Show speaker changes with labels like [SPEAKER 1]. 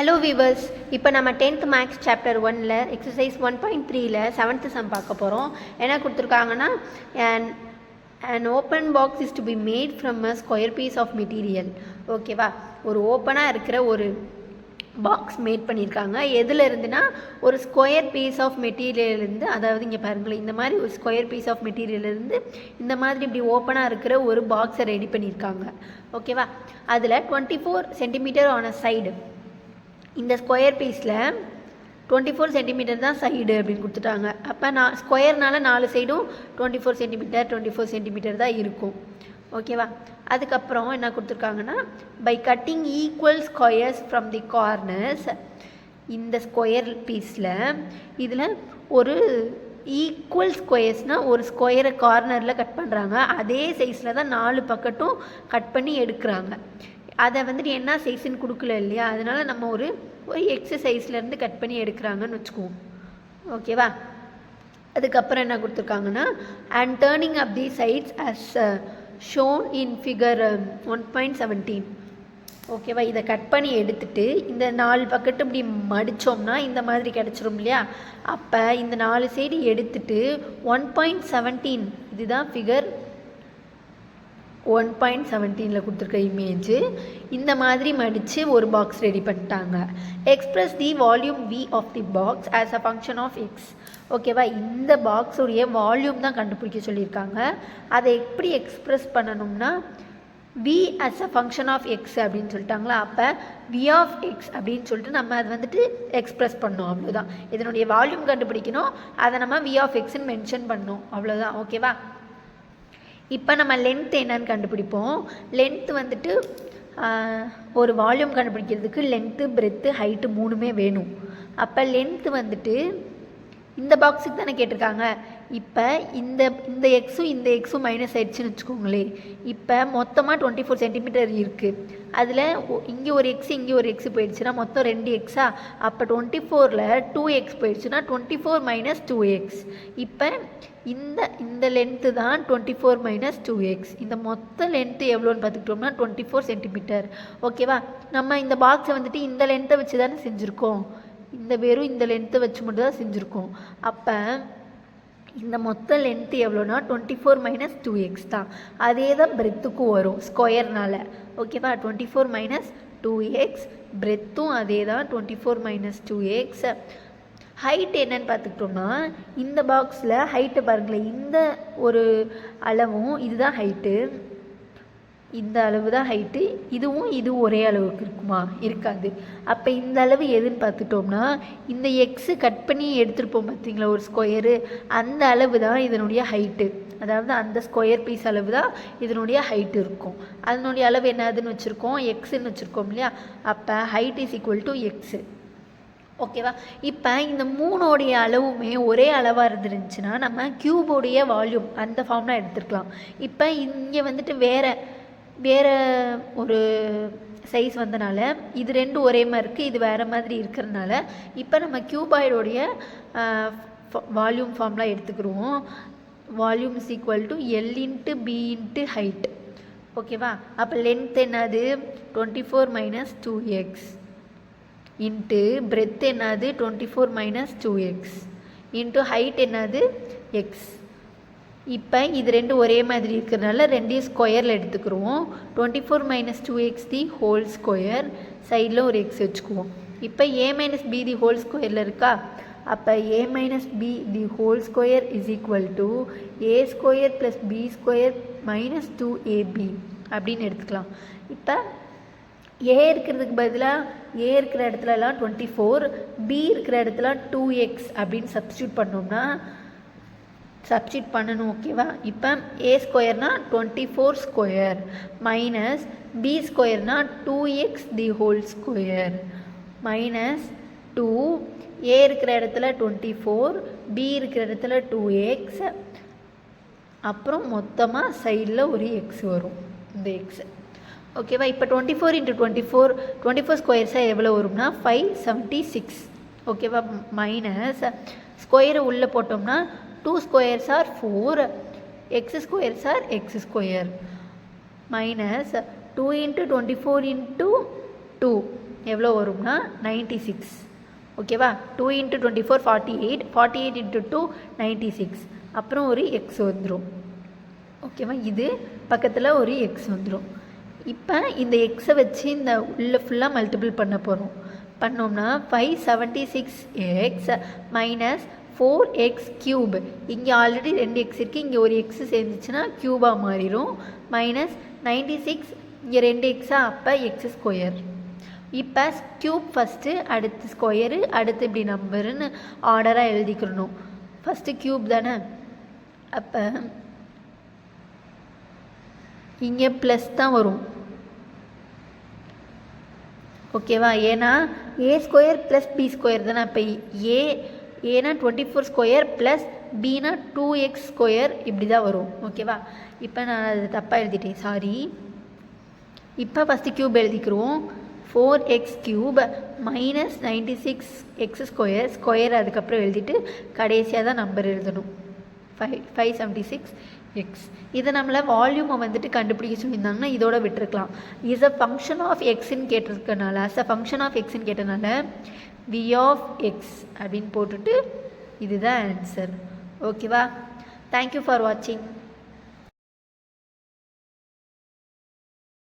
[SPEAKER 1] Hello viewers, இப்போ நம்ம 10th maths chapter 1ல் எக்ஸசைஸ் 1.3ல் 7th சம் பார்க்க போகிறோம். என்ன கொடுத்துருக்காங்கன்னா, an open box is to be made from a square piece of material. ஓகேவா, ஒரு ஓப்பனாக இருக்கிற ஒரு பாக்ஸ் மேட் பண்ணியிருக்காங்க. எதில் இருந்துன்னா ஒரு ஸ்கொயர் பீஸ் ஆஃப் மெட்டீரியல்லேருந்து, அதாவது இங்கே பாருங்களேன், இந்த மாதிரி ஒரு ஸ்கொயர் பீஸ் ஆஃப் மெட்டீரியல்லேருந்து இந்த மாதிரி இப்படி ஓப்பனாக இருக்கிற ஒரு பாக்ஸை ரெடி பண்ணியிருக்காங்க. ஓகேவா, அதில் 24 சென்டிமீட்டர் ஆன சைடு, இந்த ஸ்கொயர் பீஸில் 24 சென்டிமீட்டர் தான் சைடு அப்படின்னு கொடுத்துட்டாங்க. அப்போ ஸ்கொயர்னால 4 சைடும் 24 சென்டிமீட்டர் தான் இருக்கும். ஓகேவா, அதுக்கப்புறம் என்ன கொடுத்துருக்காங்கன்னா, by cutting equal squares from the corners, இந்த ஸ்கொயர் பீஸில் இதில் ஒரு ஈக்குவல் ஸ்கொயர்ஸ்னால் ஒரு ஸ்கொயரை கார்னரில் கட் பண்ணுறாங்க. அதே சைஸில் தான் 4 பக்கட்டும் கட் பண்ணி எடுக்கிறாங்க. அதை வந்துட்டு என்ன சைஸுன்னு கொடுக்கல இல்லையா, அதனால் நம்ம ஒரு எக்ஸ் சைஸ்லேருந்து கட் பண்ணி எடுக்கிறாங்கன்னு வச்சுக்குவோம். ஓகேவா, அதுக்கப்புறம் என்ன கொடுத்துருக்காங்கன்னா, and turning up the sides as shown in figure 1.17. ஓகேவா, இதை கட் பண்ணி எடுத்துட்டு இந்த 4 பக்கெட்டு இப்படி மடித்தோம்னா இந்த மாதிரி கிடச்சிரும் இல்லையா. அப்போ இந்த 4 சைடு எடுத்துட்டு 1.17, இதுதான் ஃபிகர் 1.17 கொடுத்துருக்க இமேஜு, இந்த மாதிரி மடித்து ஒரு பாக்ஸ் ரெடி பண்ணிட்டாங்க. Express the volume V of the box as a function of x. ஓகேவா, இந்த பாக்ஸுடைய வால்யூம் தான் கண்டுபிடிக்க சொல்லியிருக்காங்க. அதை எப்படி எக்ஸ்ப்ரெஸ் பண்ணணும்னா, V as a function of x அப்படின்னு சொல்லிட்டாங்களா. அப்போ வி ஆஃப் எக்ஸ் அப்படின்னு சொல்லிட்டு நம்ம அதை வந்துட்டு எக்ஸ்ப்ரெஸ் பண்ணோம், அவ்வளோதான். இதனுடைய வால்யூம் கண்டுபிடிக்கணும், அதை நம்ம வி ஆஃப் எக்ஸ்ன்னு மென்ஷன் பண்ணோம், அவ்வளோதான். ஓகேவா, இப்போ நம்ம லென்த் என்னன்னு கண்டுபிடிப்போம். லென்த்து வந்துட்டு ஒரு வால்யூம் கண்டுபிடிக்கிறதுக்கு லென்த்து, பிரெத்து, ஹைட்டு 3மே வேணும். அப்போ லென்த்து வந்துட்டு இந்த பாக்ஸுக்கு தானே கேட்டிருக்காங்க. இப்போ இந்த எக்ஸும் இந்த எக்ஸும் மைனஸ் ஆயிடுச்சுன்னு வச்சுக்கோங்களேன். இப்போ மொத்தமாக 24 சென்டிமீட்டர் இருக்குது. அதில் இங்கே ஒரு எக்ஸ் இங்கே ஒரு எக்ஸ் போயிடுச்சுன்னா மொத்தம் 2 எக்ஸா. அப்போ 24ல் 2x போயிடுச்சுன்னா 24 - 2x. இப்போ இந்த லென்த்து தான் 24 - 2x. இந்த மொத்த லென்த்து எவ்வளோன்னு பார்த்துக்கிட்டோம்னா 24 சென்டிமீட்டர். ஓகேவா, நம்ம இந்த பாக்ஸை வந்துட்டு இந்த லென்த்தை வச்சு தானே செஞ்சுருக்கோம், வெறும் இந்த லென்த்தை வச்சு மட்டும் தான் செஞ்சுருக்கோம். அப்போ இந்த மொத்த லென்த்து எவ்வளோனா 24 - 2x தான். அதே தான் பிரெத்துக்கும் வரும் ஸ்கொயர்னால். ஓகேவா, 24 - 2x, பிரெத்தும் அதே தான் 24 - 2x. ஹைட் என்னன்னு பார்த்துக்கிட்டோம்னா, இந்த பாக்ஸில் ஹைட்டை பாருங்களேன், இந்த ஒரு அளவும் இதுதான் ஹைட்டு, இந்த அளவு தான் ஹைட்டு. இதுவும் ஒரே அளவுக்கு இருக்குமா? இருக்காது. அப்போ இந்த அளவு எதுன்னு பார்த்துட்டோம்னா, இந்த எக்ஸு கட் பண்ணி எடுத்துருப்போம் பார்த்தீங்களா ஒரு ஸ்கொயரு, அந்த அளவு தான் இதனுடைய ஹைட்டு. அதாவது அந்த ஸ்கொயர் பீஸ் அளவு தான் இதனுடைய ஹைட்டு இருக்கும். அதனுடைய அளவு என்னதுன்னு வச்சுருக்கோம், எக்ஸுன்னு வச்சுருக்கோம் இல்லையா. அப்போ height is equal to x. ஓகேவா, இப்போ இந்த 3ஓடைய அளவுமே ஒரே அளவாக இருந்துருந்துச்சுன்னா நம்ம க்யூபோடைய வால்யூம் அந்த ஃபார்ம்லாம் எடுத்துருக்கலாம். இப்போ இங்கே வந்துட்டு வேறு ஒரு சைஸ் வந்தனால இது 2 ஒரே மாதிரி இருக்குது, இது வேறு மாதிரி இருக்கிறதுனால இப்போ நம்ம க்யூபாய்டோடைய வால்யூம் ஃபார்ம்லாம் எடுத்துக்கிடுவோம். Volume is equal to L × B × height. ஓகேவா, அப்போ லென்த் என்னது 24 - 2x இன்ட்டு பிரெத் என்னது 24 - 2x இன்ட்டு ஹைட் என்னது எக்ஸ். இப்போ இது 2 ஒரே மாதிரி இருக்கிறதுனால 2 ஸ்கொயரில் எடுத்துக்கிடுவோம். 24 - 2x தி ஹோல் ஸ்கொயர், சைடில் ஒரு எக்ஸ் வச்சுக்குவோம். இப்போ a - b தி ஹோல் ஸ்கொயரில் இருக்கா. அப்போ a - b the whole square is equal to a square + b square - 2ab அப்படின்னு எடுத்துக்கலாம். இப்போ ஏ இருக்கிறதுக்கு பதிலாக ஏ இருக்கிற இடத்துலலாம் 24, பி இருக்கிற இடத்துல 2x அப்படின்னு சப்ஸ்டியூட் பண்ணணும். ஓகேவா, இப்போ ஏ ஸ்கொயர்னால் 24 ஸ்கொயர் மைனஸ் பி ஸ்கொயர்னால் 2x the whole square minus 2, a இருக்கிற இடத்துல 24, பி இருக்கிற இடத்துல 2x, அப்புறம் மொத்தமாக சைடில் ஒரு எக்ஸ் வரும், இந்த எக்ஸ். ஓகேவா, இப்போ 24 × 24 ஸ்கொயர்ஸாக எவ்வளோ வரும்னா 576. ஓகேவா, மைனஸ் ஸ்கொயரை உள்ளே போட்டோம்னா 2 squares R 4, X squares R X square minus 2 × 24 × 2 எவ்வளோ வரும்னா 96. ஓகேவா? 2 × 24 48, 48 × 2 96. அப்புறம் ஒரு எக்ஸ் வந்துடும். ஓகேவா? இது பக்கத்தில் ஒரு எக்ஸ் வந்துடும். இப்போ இந்த எக்ஸை வச்சு இந்த உள்ள ஃபுல்லாக மல்டிபிள் பண்ண போகிறோம். பண்ணோம்னா 576x மைனஸ் 4x³ இங்கே ஆல்ரெடி 2 எக்ஸ் இருக்குது, இங்கே ஒரு எக்ஸ் சேர்ந்துச்சுன்னா க்யூபாக மாறிடும். மைனஸ் 96 இங்கே 2 எக்ஸா, அப்போ x². இப்போ க்யூப் ஃபஸ்ட்டு, அடுத்து ஸ்கொயரு, அடுத்து இப்படி நம்பருன்னு ஆர்டராக எழுதிக்கிறணும். ஃபஸ்ட்டு க்யூப் தானே, அப்போ இங்கே ப்ளஸ் தான் வரும். ஓகேவா? ஏன்னா a² + b² தானே. அப்போ ஏனா 24² ப்ளஸ் பினா 2x² இப்படி தான் வரும். ஓகேவா? இப்போ நான் அது தப்பாக எழுதிட்டேன், சாரி. இப்போ ஃபஸ்ட்டு க்யூப் எழுதிக்கிறோம். 4x³ மைனஸ் 96x², ஸ்கொயர் அதுக்கப்புறம் எழுதிட்டு கடைசியாக தான் நம்பர் எழுதணும். 576x. இதை நம்மளை வால்யூமை வந்துட்டு கண்டுபிடிக்க சொல்லியிருந்தாங்கன்னா இதோட விட்டுருக்கலாம். இஸ் அ ஃபங்க்ஷன் ஆஃப் எக்ஸ்ன்னு கேட்டிருக்கனால, அஸ் அ ஃபங்க்ஷன் ஆஃப் எக்ஸ்ன்னு கேட்டனால v ஆஃப் எக்ஸ் அப்படின்னு போட்டுட்டு இதுதான் ஆன்சர். ஓகேவா? தேங்க்யூ ஃபார் வாட்சிங்.